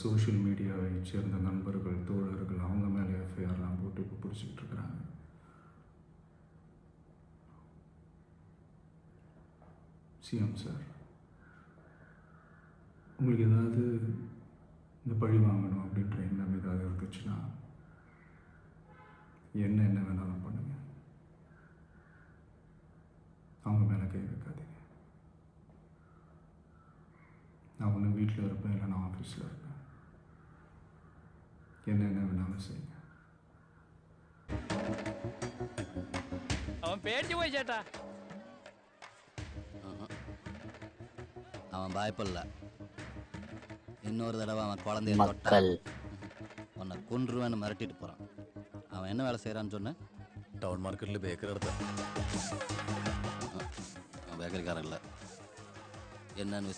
Social மீடியாவை சேர்ந்த நண்பர்கள், தோழர்கள் அவங்க மேலே எஃப்ஐஆர்லாம் போட்டு இப்போ பிடிச்சிக்கிட்டு இருக்கிறாங்க. சிஎம் சார், உங்களுக்கு ஏதாவது இந்த பழி வாங்கணும் அப்படின்ற எண்ணம் ஏதாவது இருந்துச்சுன்னா என்ன வேணாலும் பண்ணுங்க. அவங்க மேலே கை வைக்காதீங்க. நான் ஒன்று வீட்டில் இருப்பேன், இல்லை நான் ஆஃபீஸில் இருப்பேன். என்ன வேணாலும் செய்யுங்க. அவன் பேடிச்சு போய் சேட்டா. அவன் பயப்படல. இன்னொரு தடவை அவன் குழந்தைய மக்கள் உன்னை கொன்றுவேன்னு மிரட்டிட்டு போகிறான். அவன் என்ன வேலை செய்கிறான்னு சொன்னேன்? ടൗൺ മാർക്കറ്റിൽ ബേക്കറി എടുത്ത பேக்கரிக்காரன் இல்லை. என்னன்னு